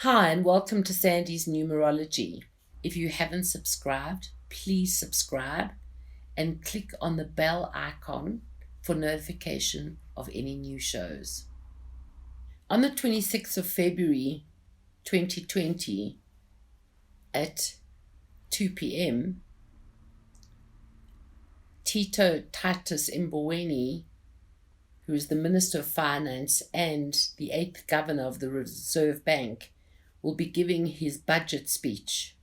Hi, and welcome to Sandy's Numerology. If you haven't subscribed, please subscribe and click on the bell icon for notification of any new shows. On the 26th of February 2020 at 2 p.m., Tito Mboweni, who is the Minister of Finance and the 8th Governor of the Reserve Bank, will be giving his budget speech.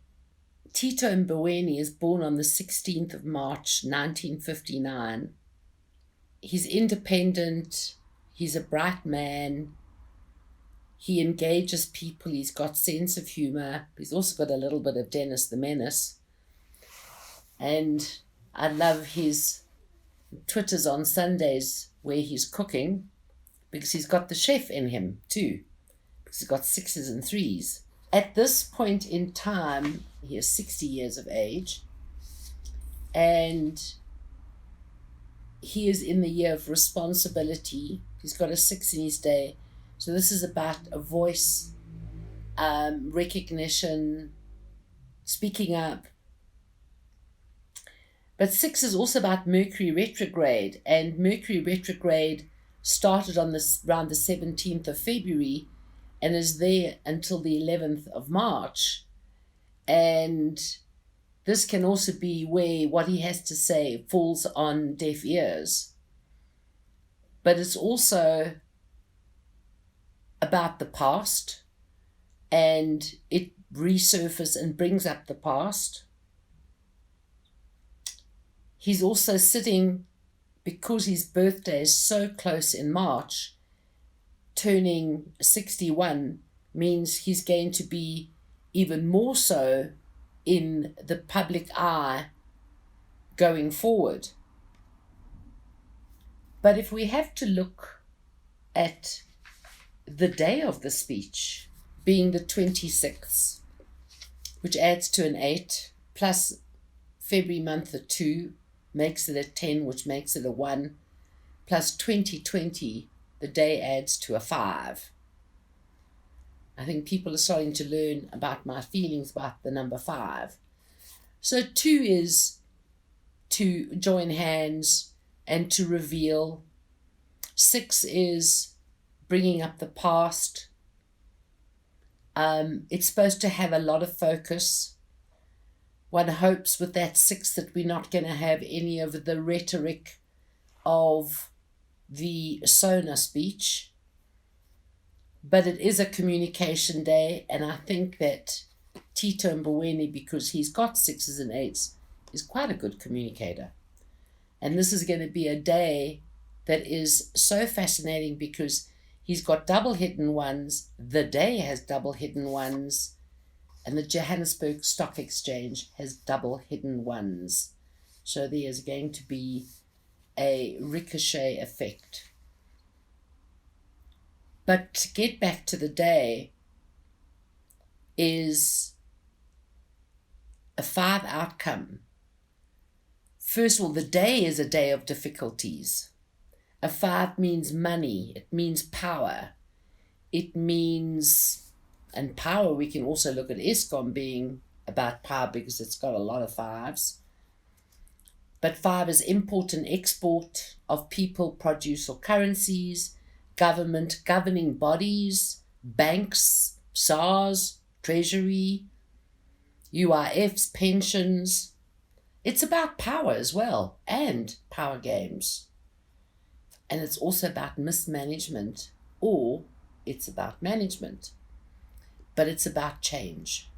Tito Mboweni is born on the 16th of March 1959. He's independent, he's a bright man, he engages people, he's got sense of humor, he's also got a little bit of Dennis the Menace. And I love his Twitters on Sundays where he's cooking, because he's got the chef in him too, because he's got 6s and 3s. At this point in time, he is 60 years of age, and he is in the year of responsibility. He's got a 6 in his day. So this is about a voice, recognition, speaking up. But 6 is also about Mercury retrograde, and Mercury retrograde started on around the 17th of February and is there until the 11th of March. And this can also be where what he has to say falls on deaf ears. But it's also about the past, and it resurfaces and brings up the past. He's also sitting, because his birthday is so close in March, turning 61 means he's going to be even more so in the public eye going forward. But if we have to look at the day of the speech, being the 26th, which adds to an 8, plus February month a 2, makes it a 10, which makes it a 1, plus 2020, the day adds to a 5. I think people are starting to learn about my feelings about the number 5. So 2 is to join hands and to reveal. 6 is bringing up the past. It's supposed to have a lot of focus. One hopes with that 6 that we're not going to have any of the rhetoric of the Sona speech. But it is a communication day, and I think that Tito Mboweni, because he's got 6s and 8s, is quite a good communicator. And this is going to be a day that is so fascinating because he's got double hidden ones, the day has double hidden ones, and the Johannesburg Stock Exchange has double hidden ones. So there is going to be a ricochet effect. But to get back to the day is a 5 outcome. First of all, the day is a day of difficulties. A 5 means money. It means power. It means... And power, we can also look at Eskom being about power because it's got a lot of 5s. But 5 is import and export of people, produce or currencies, government, governing bodies, banks, SARS, Treasury, UIFs, pensions. It's about power as well, and power games. And it's also about mismanagement, or it's about management. But it's about change.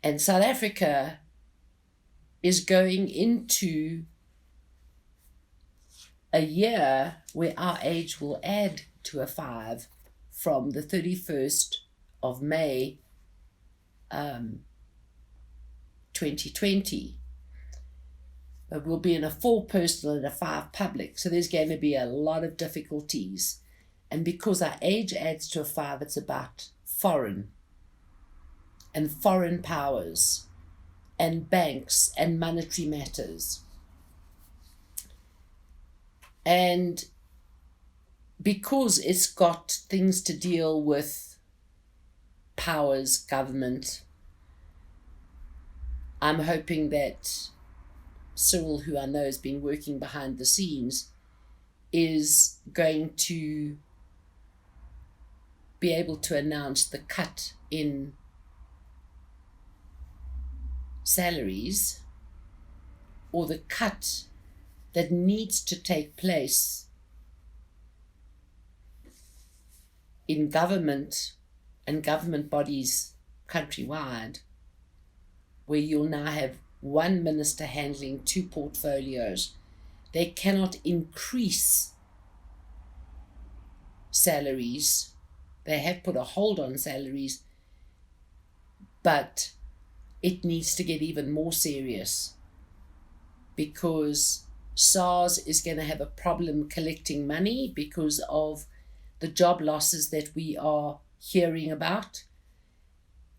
And South Africa is going into a year where our age will add to a 5 from the 31st of May 2020. But we'll be in a 4 personal and a 5 public. So there's going to be a lot of difficulties. And because our age adds to a 5, it's about foreign and foreign powers and banks and monetary matters. And because it's got things to deal with powers, government. I'm hoping that Cyril, who I know has been working behind the scenes, is going to be able to announce the cut in salaries, or the cut that needs to take place in government and government bodies countrywide, where you'll now have one minister handling two portfolios. They cannot increase salaries. They have put a hold on salaries, but it needs to get even more serious, because SARS is going to have a problem collecting money because of the job losses that we are hearing about.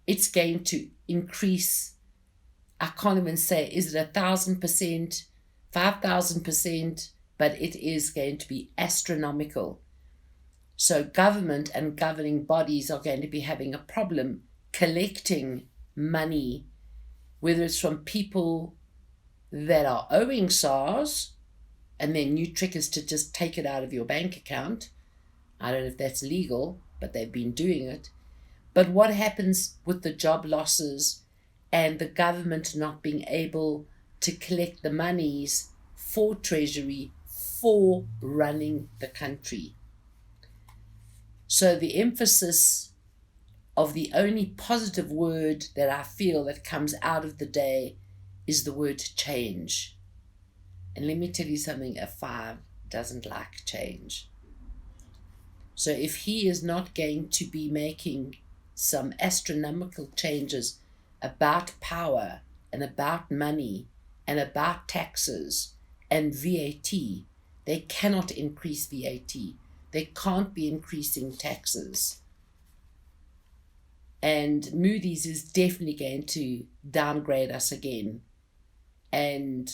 It's going to increase, I can't even say, is it 1,000%, 5,000%, but it is going to be astronomical. So government and governing bodies are going to be having a problem collecting money, whether it's from people that are owing SARS, and their new trick is to just take it out of your bank account. I don't know if that's legal, but they've been doing it. But what happens with the job losses and the government not being able to collect the monies for Treasury for running the country? So the emphasis of the only positive word that I feel that comes out of the day is the word change. And let me tell you something, a 5 doesn't like change. So if he is not going to be making some astronomical changes about power and about money and about taxes and VAT, they cannot increase VAT. They can't be increasing taxes. And Moody's is definitely going to downgrade us again, and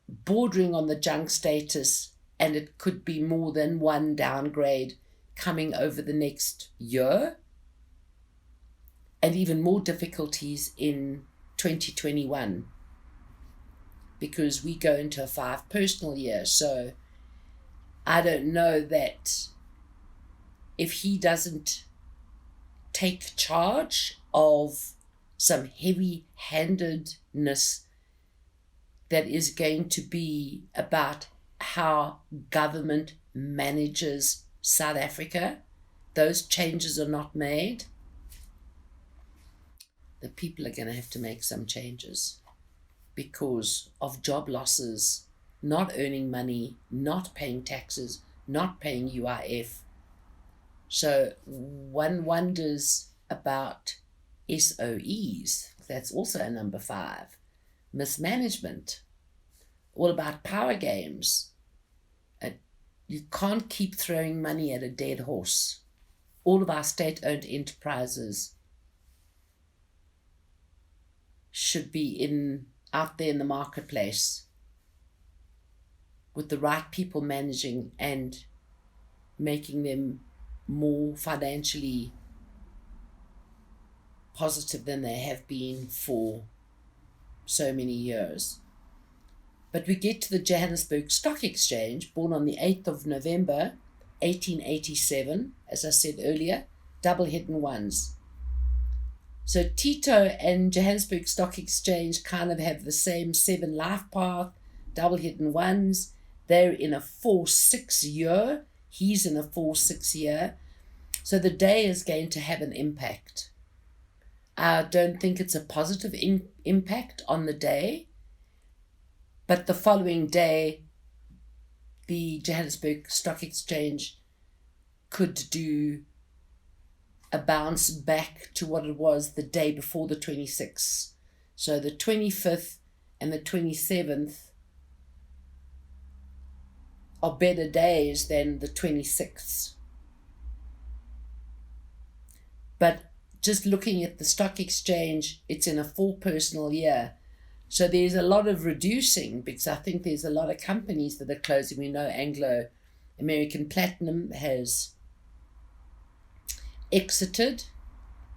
bordering on the junk status, and it could be more than one downgrade coming over the next year, and even more difficulties in 2021, because we go into a 5 personal year. So I don't know that if he doesn't take charge of some heavy-handedness that is going to be about how government manages South Africa, those changes are not made, the people are going to have to make some changes because of job losses, not earning money, not paying taxes, not paying UIF. So one wonders about SOEs. That's also a number 5. Mismanagement. All about power games. You can't keep throwing money at a dead horse. All of our state-owned enterprises should be out there in the marketplace with the right people managing and making them more financially positive than they have been for so many years. But we get to the Johannesburg Stock Exchange, born on the 8th of November 1887, as I said earlier, double hidden ones. So Tito and Johannesburg Stock Exchange kind of have the same 7 life path, double hidden ones. They're in a 4-6 year. He's in a 4-6 year. So the day is going to have an impact. I don't think it's a positive impact on the day, but the following day, the Johannesburg Stock Exchange could do a bounce back to what it was the day before the 26th. So the 25th and the 27th are better days than the 26th. But just looking at the stock exchange, it's in a 4 personal year. So there's a lot of reducing, because I think there's a lot of companies that are closing. We know Anglo American Platinum has exited,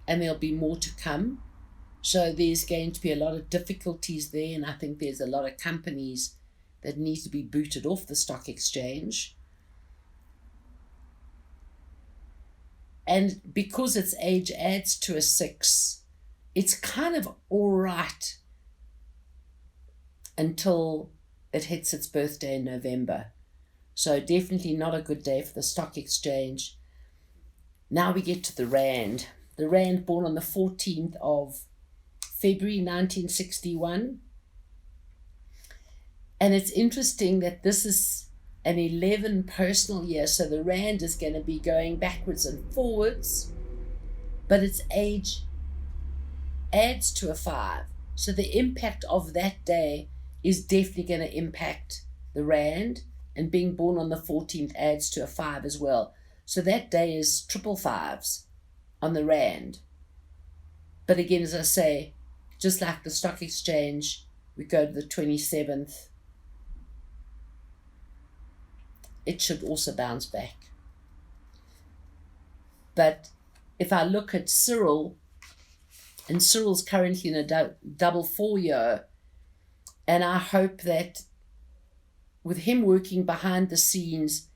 and there'll be more to come. So there's going to be a lot of difficulties there, and I think there's a lot of companies that need to be booted off the stock exchange. And because its age adds to a 6, it's kind of all right until it hits its birthday in November. So definitely not a good day for the stock exchange. Now we get to the Rand. The Rand, born on the 14th of February 1961. And it's interesting that this is an 11 personal year, so the Rand is going to be going backwards and forwards, but its age adds to a 5. So the impact of that day is definitely going to impact the Rand, and being born on the 14th adds to a 5 as well. So that day is triple 5s on the Rand. But again, as I say, just like the stock exchange, we go to the 27th. It should also bounce back. But if I look at Cyril, and Cyril's currently in a double 4 year, and I hope that with him working behind the scenes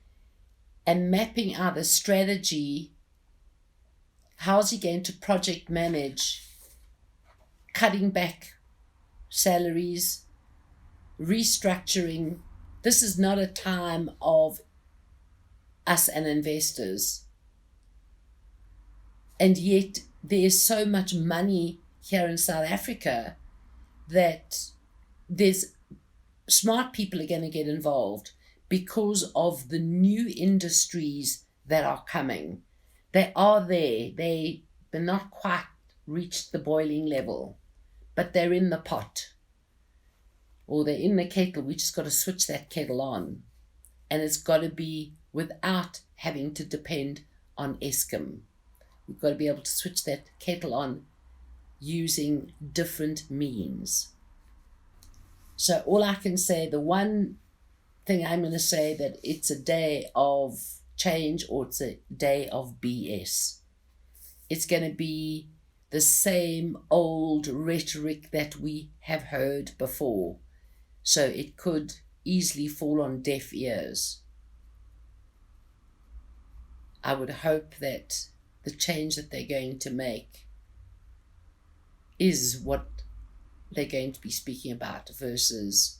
and mapping out a strategy, how's he going to project manage, cutting back salaries, restructuring. This is not a time of us and investors. And yet there is so much money here in South Africa that there's smart people are going to get involved because of the new industries that are coming. They are there. They're not quite reached the boiling level, but they're in the pot, or they're in the kettle. We just got to switch that kettle on, and it's got to be without having to depend on Eskom. We've got to be able to switch that kettle on using different means. So all I can say, the one thing I'm going to say, that it's a day of change, or it's a day of BS. It's going to be the same old rhetoric that we have heard before. So it could easily fall on deaf ears. I would hope that the change that they're going to make is what they're going to be speaking about versus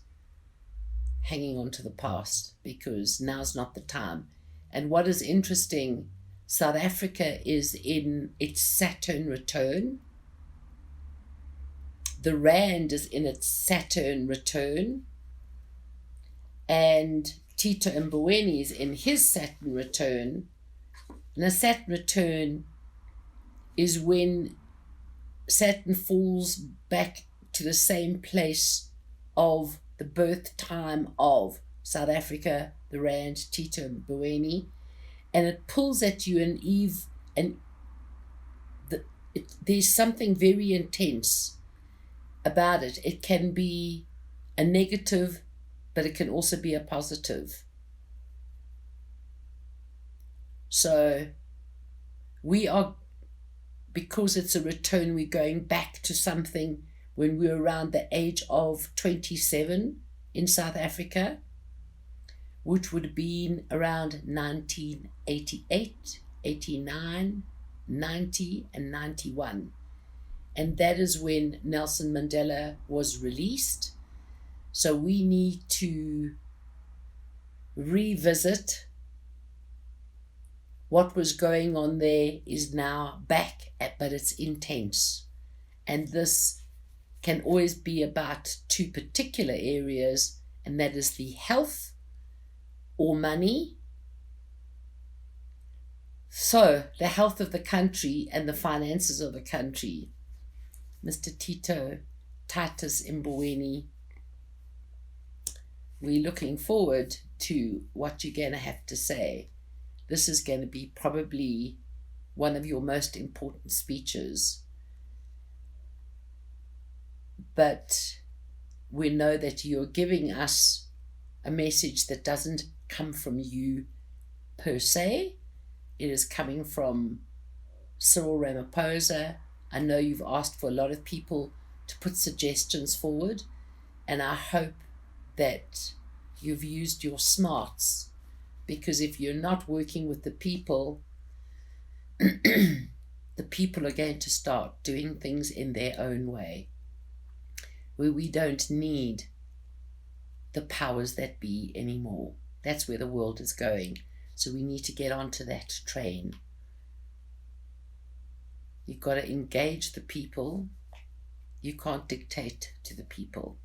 hanging on to the past, because now's not the time. And what is interesting, South Africa is in its Saturn return. The Rand is in its Saturn return. And Tito Mboweni is in his Saturn return. And a Saturn return is when Saturn falls back to the same place of the birth time of South Africa, the Rand, Tito Mboweni, and it pulls at you an eve, and there's something very intense about it. It can be a negative, but it can also be a positive. So we are, because it's a return, we're going back to something when we were around the age of 27 in South Africa, which would have been around 1988, 89, 90, and 91. And that is when Nelson Mandela was released. So we need to revisit what was going on there. Is now back, but it's intense. And this can always be about two particular areas, and that is the health or money. So the health of the country and the finances of the country. Mr. Tito, Titus Mboweni, we're looking forward to what you're going to have to say. This is going to be probably one of your most important speeches. But we know that you're giving us a message that doesn't come from you per se. It is coming from Cyril Ramaphosa. I know you've asked for a lot of people to put suggestions forward, and I hope that you've used your smarts, because if you're not working with the people, the people are going to start doing things in their own way, where we don't need the powers that be anymore. That's where the world is going. So we need to get onto that train. You've got to engage the people. You can't dictate to the people.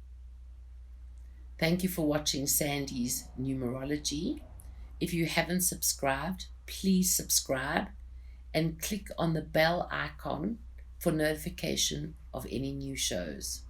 Thank you for watching Sandy's numerology. If you haven't subscribed, please subscribe and click on the bell icon for notification of any new shows.